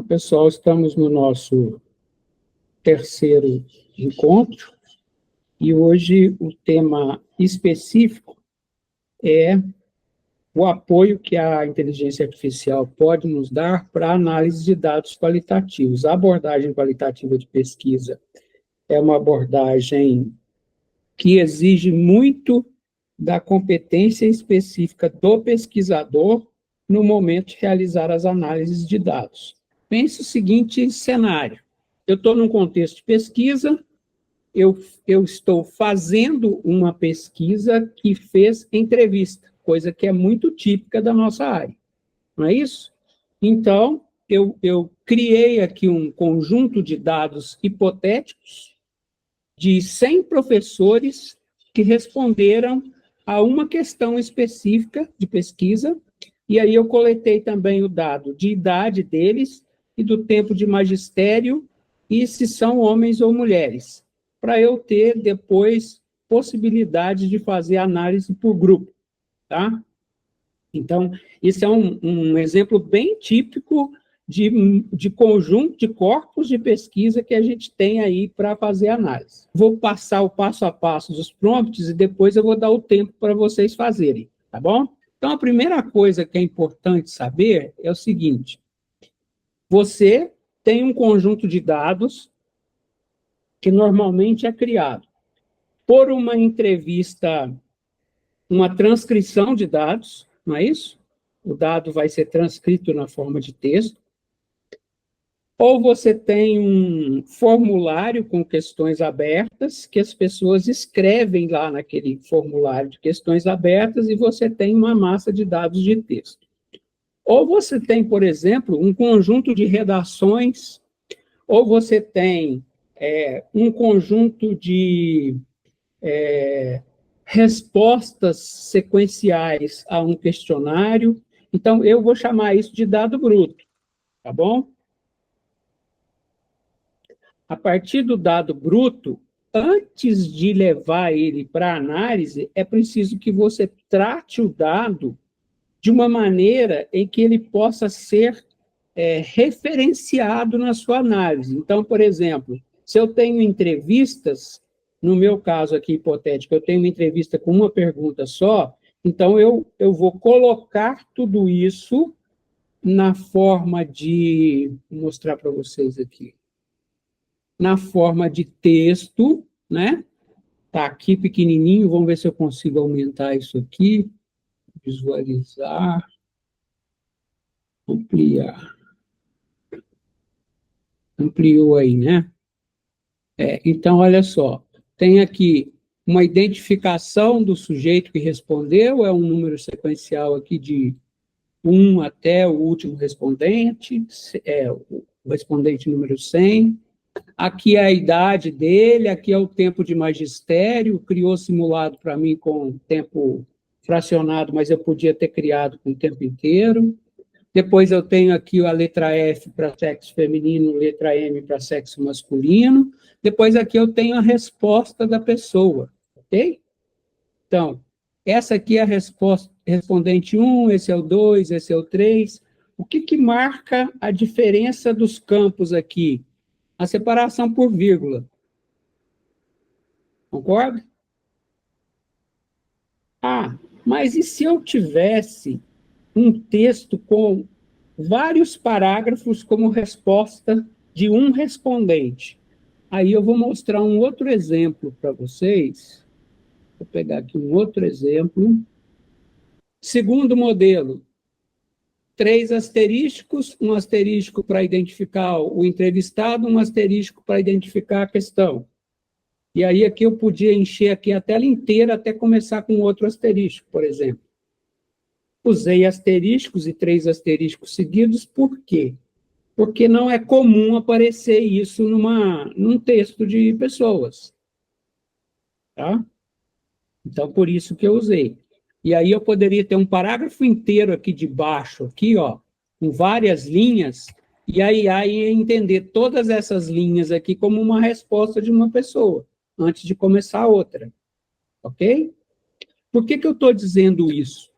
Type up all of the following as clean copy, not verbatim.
pessoal, estamos no nosso terceiro encontro e hoje o tema específico é o apoio que a inteligência artificial pode nos dar para a análise de dados qualitativos. A abordagem qualitativa de pesquisa é uma abordagem que exige muito da competência específica do pesquisador no momento de realizar as análises de dados. Pense o seguinte cenário: eu estou num contexto de pesquisa, eu estou fazendo uma pesquisa que fez entrevista, coisa que é muito típica da nossa área, não é isso? Então, eu criei aqui um conjunto de dados hipotéticos de 100 professores que responderam a uma questão específica de pesquisa, e aí eu coletei também o dado de idade deles e do tempo de magistério e se são homens ou mulheres, para eu ter depois possibilidade de fazer análise por grupo, tá? Então, isso é um exemplo bem típico de conjunto de corpos de pesquisa que a gente tem aí para fazer análise. Vou passar o passo a passo dos prompts e depois eu vou dar o tempo para vocês fazerem, tá bom? Então, a primeira coisa que é importante saber é o seguinte: você tem um conjunto de dados que normalmente é criado por uma entrevista, uma transcrição de dados, não é isso? O dado vai ser transcrito na forma de texto. Ou você tem um formulário com questões abertas, que as pessoas escrevem lá naquele formulário de questões abertas, e você tem uma massa de dados de texto. Ou você tem, por exemplo, um conjunto de redações, ou você tem um conjunto de respostas sequenciais a um questionário. Então, eu vou chamar isso de dado bruto, tá bom? A partir do dado bruto, antes de levar ele para análise, é preciso que você trate o dado de uma maneira em que ele possa ser referenciado na sua análise. Então, por exemplo, se eu tenho entrevistas, no meu caso aqui hipotético, eu tenho uma entrevista com uma pergunta só, então eu vou colocar tudo isso na forma de... Vou mostrar para vocês aqui. Na forma de texto, né? Está aqui pequenininho, vamos ver se eu consigo aumentar isso aqui, visualizar, ampliar. Ampliou aí, né? Então, olha só, tem aqui uma identificação do sujeito que respondeu, é um número sequencial aqui de 1 até o último respondente, o respondente número 100. Aqui é a idade dele, aqui é o tempo de magistério, criou simulado para mim com tempo fracionado, mas eu podia ter criado com o tempo inteiro. Depois eu tenho aqui a letra F para sexo feminino, letra M para sexo masculino. Depois aqui eu tenho a resposta da pessoa, ok? Então, essa aqui é a resposta, respondente 1, esse é o 2, esse é o 3. O que marca a diferença dos campos aqui? A separação por vírgula. Concorda? Ah, mas e se eu tivesse um texto com vários parágrafos como resposta de um respondente? Aí eu vou mostrar um outro exemplo para vocês. Vou pegar aqui um outro exemplo. Segundo modelo, 3 asterísticos, um asterístico para identificar o entrevistado, um asterístico para identificar a questão. E aí aqui eu podia encher aqui a tela inteira até começar com outro asterístico, por exemplo. Usei asterísticos e 3 asterísticos seguidos, por quê? Porque não é comum aparecer isso num texto de pessoas. Tá? Então, por isso que eu usei. E aí eu poderia ter um parágrafo inteiro aqui de baixo, aqui, ó, com várias linhas, e aí ia entender todas essas linhas aqui como uma resposta de uma pessoa, antes de começar outra. Ok? Por que eu estou dizendo isso?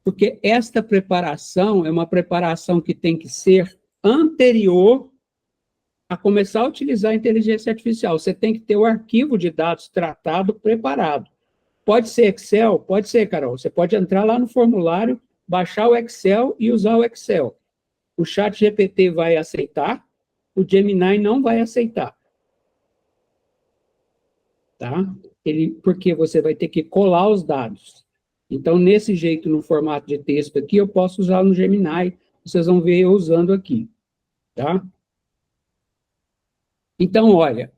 Porque esta preparação é uma preparação que tem que ser anterior a começar a utilizar a inteligência artificial. Você tem que ter o arquivo de dados tratado preparado. Pode ser Excel? Pode ser, Carol. Você pode entrar lá no formulário, baixar o Excel e usar o Excel. O ChatGPT vai aceitar, o Gemini não vai aceitar. Tá? Porque você vai ter que colar os dados. Então, nesse jeito, no formato de texto aqui, eu posso usar no Gemini, vocês vão ver eu usando aqui. Tá? Então, olha,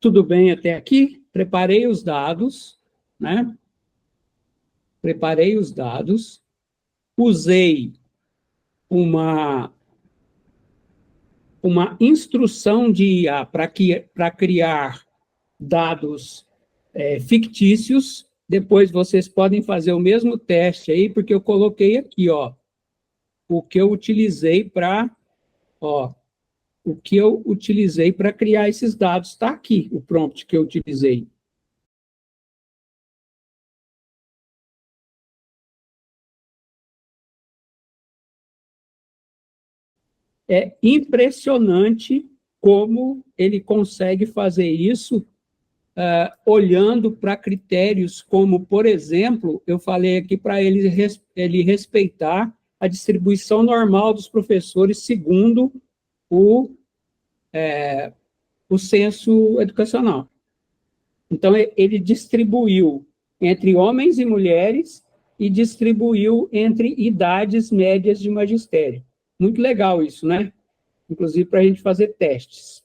tudo bem até aqui? Preparei os dados, né? Preparei os dados, usei uma instrução de IA para criar dados fictícios. Depois vocês podem fazer o mesmo teste aí, porque eu coloquei aqui, ó, o que eu utilizei para criar esses dados. Está aqui o prompt que eu utilizei. É impressionante como ele consegue fazer isso olhando para critérios como, por exemplo, eu falei aqui para ele respeitar a distribuição normal dos professores segundo o censo educacional. Então, ele distribuiu entre homens e mulheres e distribuiu entre idades médias de magistério. Muito legal isso, né? Inclusive para a gente fazer testes.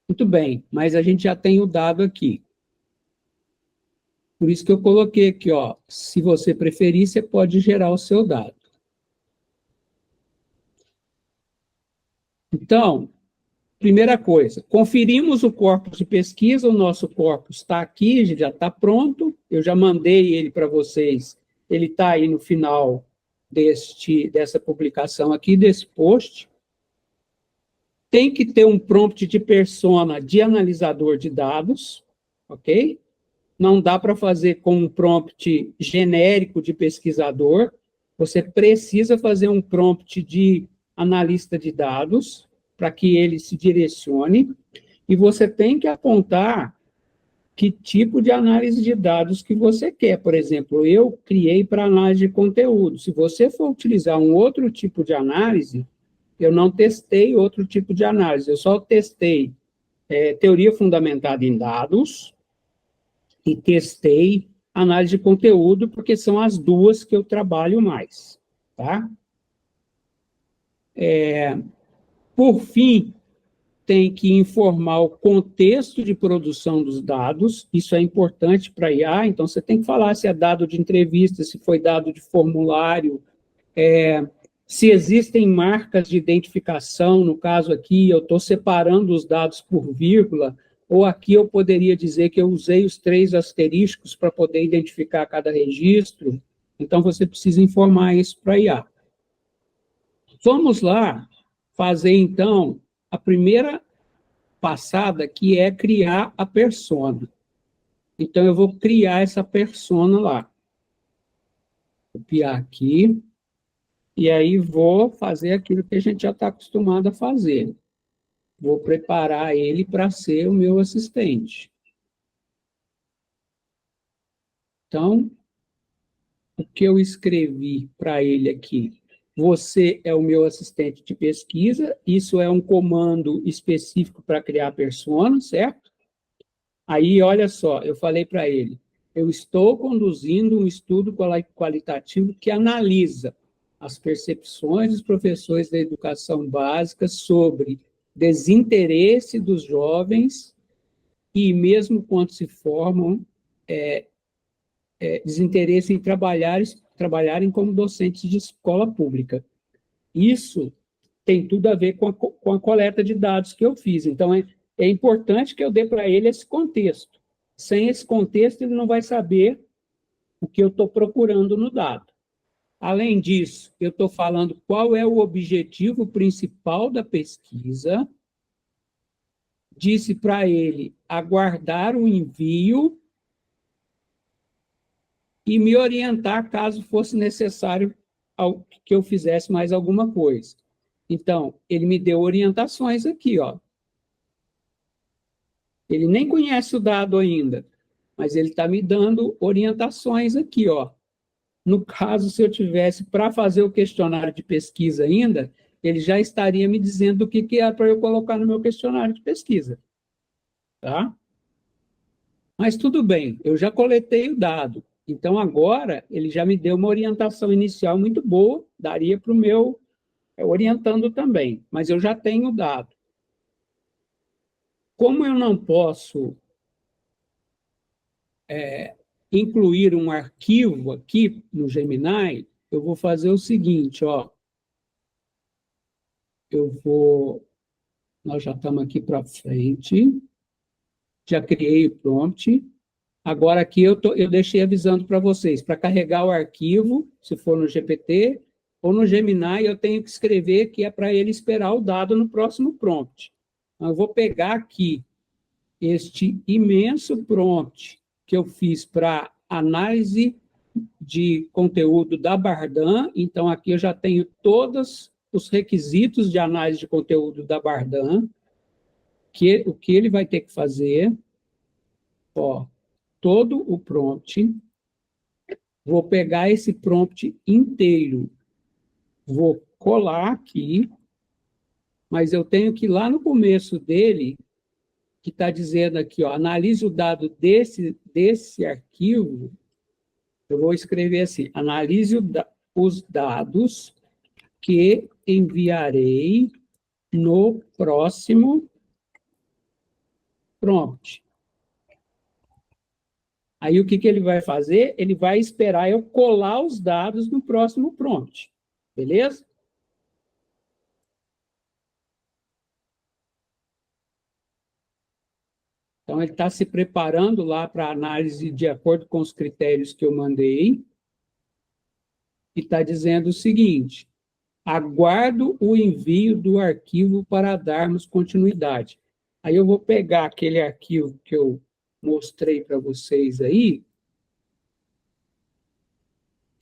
Muito bem, mas a gente já tem o dado aqui. Por isso que eu coloquei aqui, ó, se você preferir, você pode gerar o seu dado. Então, primeira coisa, conferimos o corpus de pesquisa, o nosso corpus está aqui, já está pronto, eu já mandei ele para vocês, ele está aí no final dessa publicação aqui, desse post. Tem que ter um prompt de persona de analisador de dados, ok? Não dá para fazer com um prompt genérico de pesquisador, você precisa fazer um prompt de analista de dados, para que ele se direcione, e você tem que apontar que tipo de análise de dados que você quer. Por exemplo, eu criei para análise de conteúdo. Se você for utilizar um outro tipo de análise, eu não testei outro tipo de análise, eu só testei teoria fundamentada em dados e testei análise de conteúdo, porque são as duas que eu trabalho mais, tá? Por fim, tem que informar o contexto de produção dos dados, isso é importante para a IA, então você tem que falar se é dado de entrevista, se foi dado de formulário, se existem marcas de identificação, no caso aqui, eu estou separando os dados por vírgula, ou aqui eu poderia dizer que eu usei os 3 asteriscos para poder identificar cada registro, então você precisa informar isso para a IA. Vamos lá fazer, então, a primeira passada, que é criar a persona. Então, eu vou criar essa persona lá. Copiar aqui. E aí, vou fazer aquilo que a gente já está acostumado a fazer. Vou preparar ele para ser o meu assistente. Então, o que eu escrevi para ele aqui? Você é o meu assistente de pesquisa. Isso é um comando específico para criar persona, certo? Aí, olha só, eu falei para ele, eu estou conduzindo um estudo qualitativo que analisa as percepções dos professores da educação básica sobre desinteresse dos jovens e, mesmo quando se formam, desinteresse em trabalharem como docentes de escola pública. Isso tem tudo a ver com a coleta de dados que eu fiz. Então, é importante que eu dê para ele esse contexto. Sem esse contexto, ele não vai saber o que eu estou procurando no dado. Além disso, eu estou falando qual é o objetivo principal da pesquisa, disse para ele aguardar o envio e me orientar caso fosse necessário que eu fizesse mais alguma coisa. Então, ele me deu orientações aqui, ó. Ele nem conhece o dado ainda, mas ele está me dando orientações aqui, ó. No caso, se eu tivesse para fazer o questionário de pesquisa ainda, ele já estaria me dizendo o que é para eu colocar no meu questionário de pesquisa. Tá? Mas tudo bem, eu já coletei o dado. Então, agora, ele já me deu uma orientação inicial muito boa, daria para o meu orientando também, mas eu já tenho o dado. Como eu não posso incluir um arquivo aqui no Gemini, eu vou fazer o seguinte, ó. Nós já estamos aqui para frente, já criei o prompt. Agora aqui eu deixei avisando para vocês, para carregar o arquivo, se for no GPT, ou no Gemini, eu tenho que escrever que é para ele esperar o dado no próximo prompt. Então, eu vou pegar aqui este imenso prompt que eu fiz para análise de conteúdo da Bardan. Então, aqui eu já tenho todos os requisitos de análise de conteúdo da Bardan, o que ele vai ter que fazer, ó, todo o prompt, vou pegar esse prompt inteiro, vou colar aqui, mas eu tenho que ir lá no começo dele, que está dizendo aqui, ó, analise o dado desse arquivo, eu vou escrever assim, analise os dados que enviarei no próximo prompt. Aí o que ele vai fazer? Ele vai esperar eu colar os dados no próximo prompt. Beleza? Então, ele está se preparando lá para a análise de acordo com os critérios que eu mandei. E está dizendo o seguinte: aguardo o envio do arquivo para darmos continuidade. Aí eu vou pegar aquele arquivo que eu mostrei para vocês aí,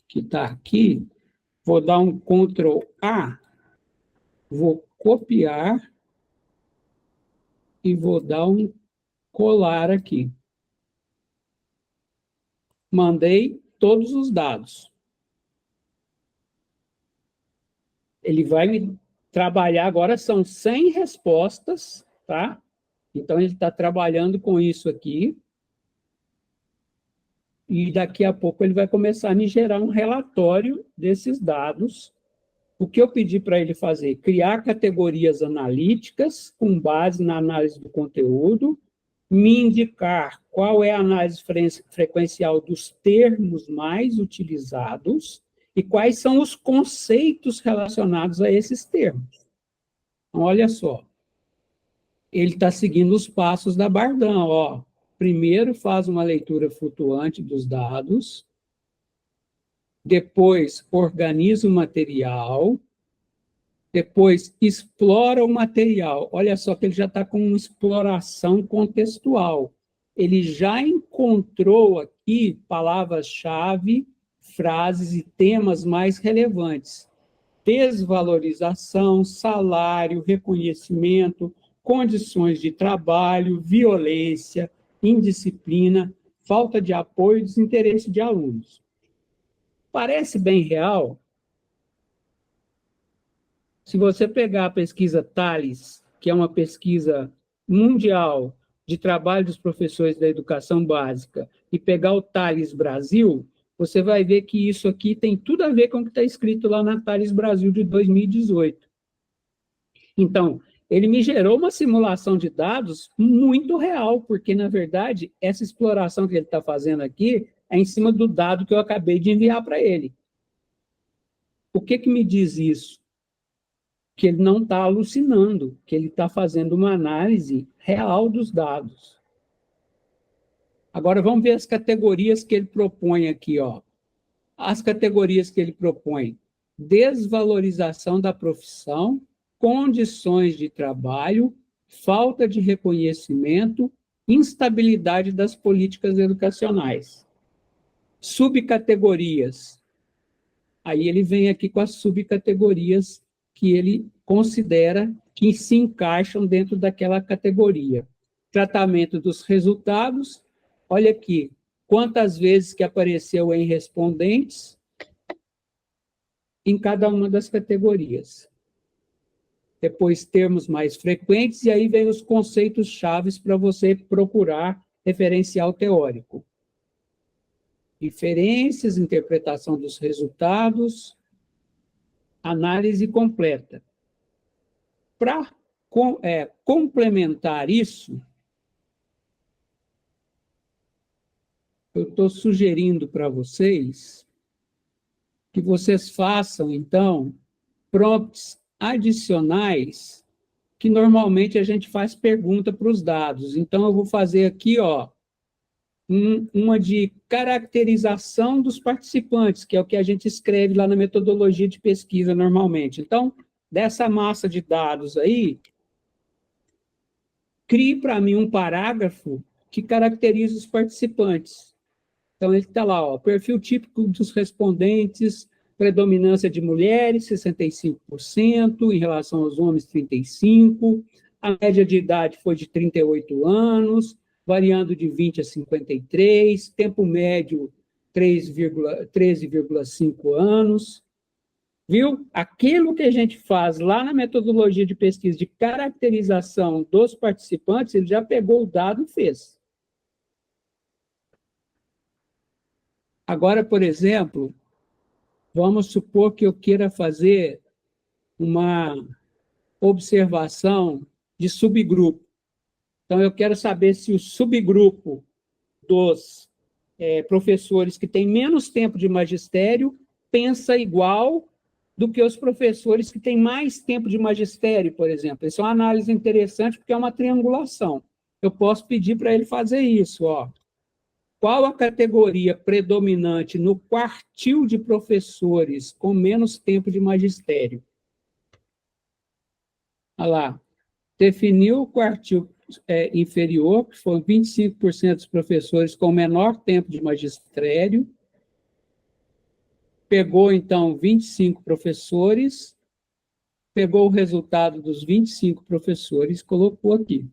que está aqui, vou dar um Ctrl A, vou copiar e vou dar um colar aqui. Mandei todos os dados. Ele vai me trabalhar, agora são 100 respostas, tá? Então, ele está trabalhando com isso aqui. E daqui a pouco ele vai começar a me gerar um relatório desses dados. O que eu pedi para ele fazer? Criar categorias analíticas com base na análise do conteúdo, me indicar qual é a análise frequencial dos termos mais utilizados e quais são os conceitos relacionados a esses termos. Então, olha só, ele está seguindo os passos da Bardan, ó. Primeiro faz uma leitura flutuante dos dados, depois organiza o material, depois explora o material. Olha só que ele já está com uma exploração contextual. Ele já encontrou aqui palavras-chave, frases e temas mais relevantes. Desvalorização, salário, reconhecimento, condições de trabalho, violência, indisciplina, falta de apoio e desinteresse de alunos. Parece bem real? Se você pegar a pesquisa Thales, que é uma pesquisa mundial de trabalho dos professores da educação básica, e pegar o Thales Brasil, você vai ver que isso aqui tem tudo a ver com o que está escrito lá na Thales Brasil de 2018. Então, ele me gerou uma simulação de dados muito real, porque, na verdade, essa exploração que ele está fazendo aqui é em cima do dado que eu acabei de enviar para ele. O que me diz isso? Que ele não está alucinando, que ele está fazendo uma análise real dos dados. Agora, vamos ver as categorias que ele propõe aqui, ó. As categorias que ele propõe: desvalorização da profissão, condições de trabalho, falta de reconhecimento, instabilidade das políticas educacionais. Subcategorias: Aí ele vem aqui com as subcategorias que ele considera que se encaixam dentro daquela categoria. Tratamento dos resultados, olha aqui, quantas vezes que apareceu em respondentes em cada uma das categorias. Depois, termos mais frequentes, e aí vem os conceitos chaves para você procurar referencial teórico. Inferências, interpretação dos resultados, análise completa. Para complementar isso, eu estou sugerindo para vocês que vocês façam, então, prompts adicionais, que normalmente a gente faz pergunta para os dados. Então, eu vou fazer aqui, ó, uma de caracterização dos participantes, que é o que a gente escreve lá na metodologia de pesquisa normalmente. Então, dessa massa de dados aí, crie para mim um parágrafo que caracteriza os participantes. Então, ele está lá, ó, perfil típico dos respondentes, predominância de mulheres, 65%, em relação aos homens, 35%, a média de idade foi de 38 anos, variando de 20 a 53, tempo médio 13,5 anos. Viu? Aquilo que a gente faz lá na metodologia de pesquisa de caracterização dos participantes, ele já pegou o dado e fez. Agora, por exemplo, vamos supor que eu queira fazer uma observação de subgrupo. Então, eu quero saber se o subgrupo dos professores que têm menos tempo de magistério pensa igual do que os professores que têm mais tempo de magistério, por exemplo. Essa é uma análise interessante, porque é uma triangulação. Eu posso pedir para ele fazer isso, ó. Qual a categoria predominante no quartil de professores com menos tempo de magistério? Olha lá. Definiu o quartil inferior, que foram 25% dos professores com menor tempo de magistério. Pegou, então, 25 professores, pegou o resultado dos 25 professores e colocou aqui.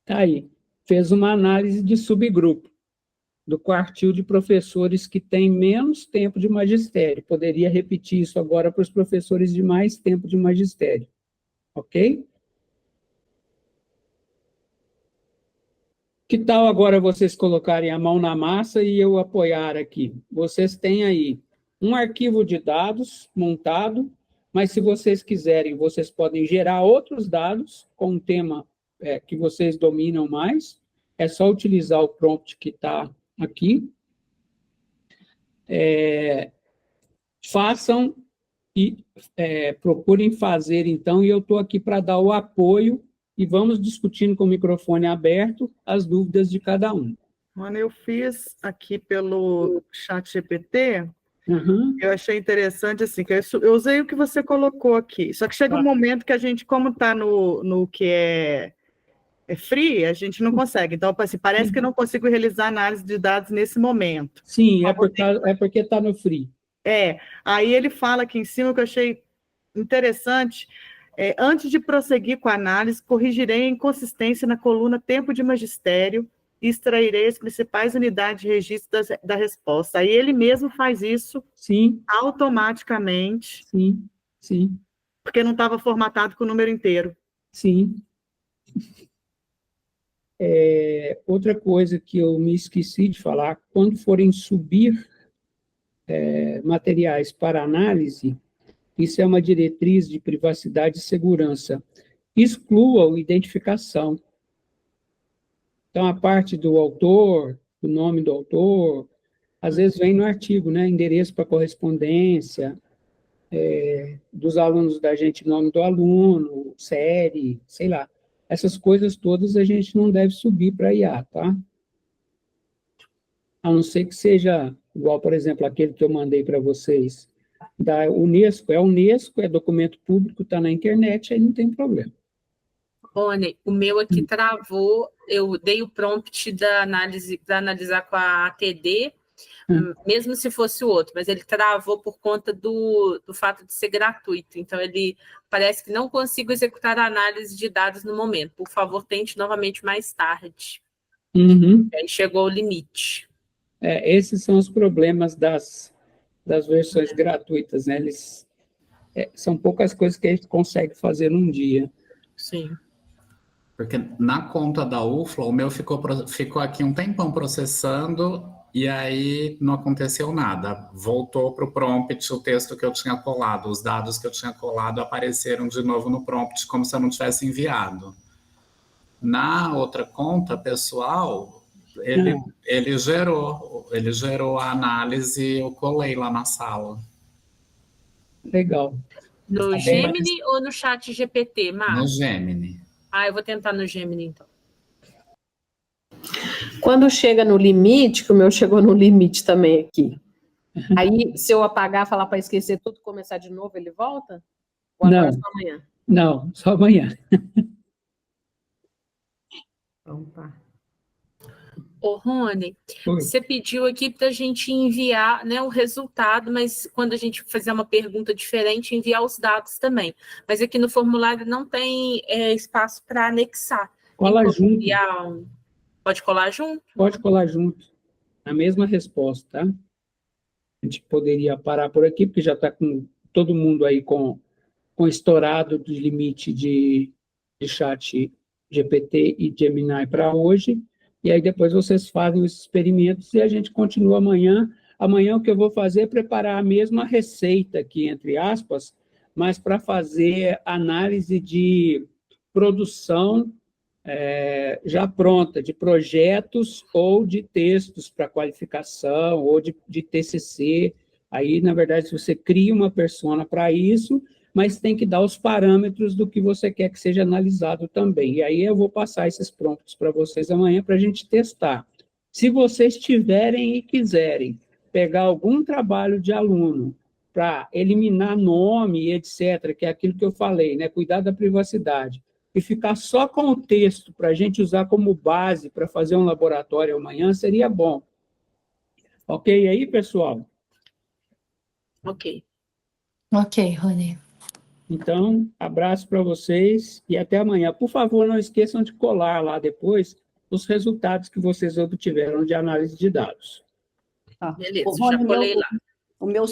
Aí, fez uma análise de subgrupo do quartil de professores que têm menos tempo de magistério. Poderia repetir isso agora para os professores de mais tempo de magistério. Ok? Que tal agora vocês colocarem a mão na massa e eu apoiar aqui? Vocês têm aí um arquivo de dados montado, mas se vocês quiserem, vocês podem gerar outros dados com um tema que vocês dominam mais. É só utilizar o prompt que está aqui. Façam e procurem fazer, então, e eu estou aqui para dar o apoio e vamos discutindo com o microfone aberto as dúvidas de cada um. Mano, eu fiz aqui pelo chat GPT, eu achei interessante, assim, que eu usei o que você colocou aqui, só que chega um momento que a gente, como está no que é free, a gente não consegue. Então, assim, parece que eu não consigo realizar análise de dados nesse momento. Sim, é porque está no free. Aí ele fala aqui em cima que eu achei interessante. Antes de prosseguir com a análise, corrigirei a inconsistência na coluna tempo de magistério e extrairei as principais unidades de registro da resposta. Aí ele mesmo faz isso. Sim. Automaticamente. Sim, sim. Porque não estava formatado com o número inteiro. Sim. Outra coisa que eu me esqueci de falar, quando forem subir materiais para análise, isso é uma diretriz de privacidade e segurança. Excluam identificação. Então, a parte do autor, o nome do autor, às vezes vem no artigo, né? Endereço para correspondência, dos alunos da gente, nome do aluno, série, sei lá. essas coisas todas a gente não deve subir para IA, tá? A não ser que seja igual, por exemplo, aquele que eu mandei para vocês, da Unesco. É Unesco, é documento público, está na internet, aí não tem problema. Rony, o meu aqui travou, eu dei o prompt da análise, para analisar com a ATD, mesmo se fosse o outro, mas ele travou por conta do fato de ser gratuito. Então, ele parece que não consigo executar a análise de dados no momento. Por favor, tente novamente mais tarde. Aí chegou o limite. Esses são os problemas das versões gratuitas, né? São poucas coisas que a gente consegue fazer num dia. Sim. Porque na conta da UFLA, o meu ficou aqui um tempão processando e aí não aconteceu nada. Voltou para o prompt o texto que eu tinha colado, os dados que eu tinha colado apareceram de novo no prompt, como se eu não tivesse enviado. Na outra conta pessoal, ele gerou a análise e eu colei lá na sala. Legal. No Gemini ou no chat GPT, Marcos? No Gemini. Eu vou tentar no Gemini, então. Quando chega no limite, que o meu chegou no limite também aqui, aí se eu apagar, falar para esquecer tudo, começar de novo, ele volta? Ou agora só amanhã? Não, só amanhã. Então tá. Ô, Rony, você pediu aqui para a gente enviar, né, o resultado, mas quando a gente fizer uma pergunta diferente, enviar os dados também. Mas aqui no formulário não tem espaço para anexar. Cola junto. Pode colar junto? Pode colar junto. A mesma resposta, tá? A gente poderia parar por aqui, porque já está com todo mundo aí com estourado do limite de chat GPT e Gemini para hoje. E aí depois vocês fazem os experimentos e a gente continua amanhã. Amanhã o que eu vou fazer é preparar a mesma receita aqui, entre aspas, mas para fazer análise de produção já pronta, de projetos ou de textos para qualificação, ou de TCC. Aí, na verdade, você cria uma persona para isso, mas tem que dar os parâmetros do que você quer que seja analisado também. E aí eu vou passar esses prompts para vocês amanhã para a gente testar. Se vocês tiverem e quiserem pegar algum trabalho de aluno para eliminar nome, etc., que é aquilo que eu falei, né? Cuidar da privacidade, e ficar só com o texto para a gente usar como base para fazer um laboratório amanhã, seria bom. Ok aí, pessoal? Ok. Ok, Rony. Então, abraço para vocês e até amanhã. Por favor, não esqueçam de colar lá depois os resultados que vocês obtiveram de análise de dados. Beleza, já colei lá. O meu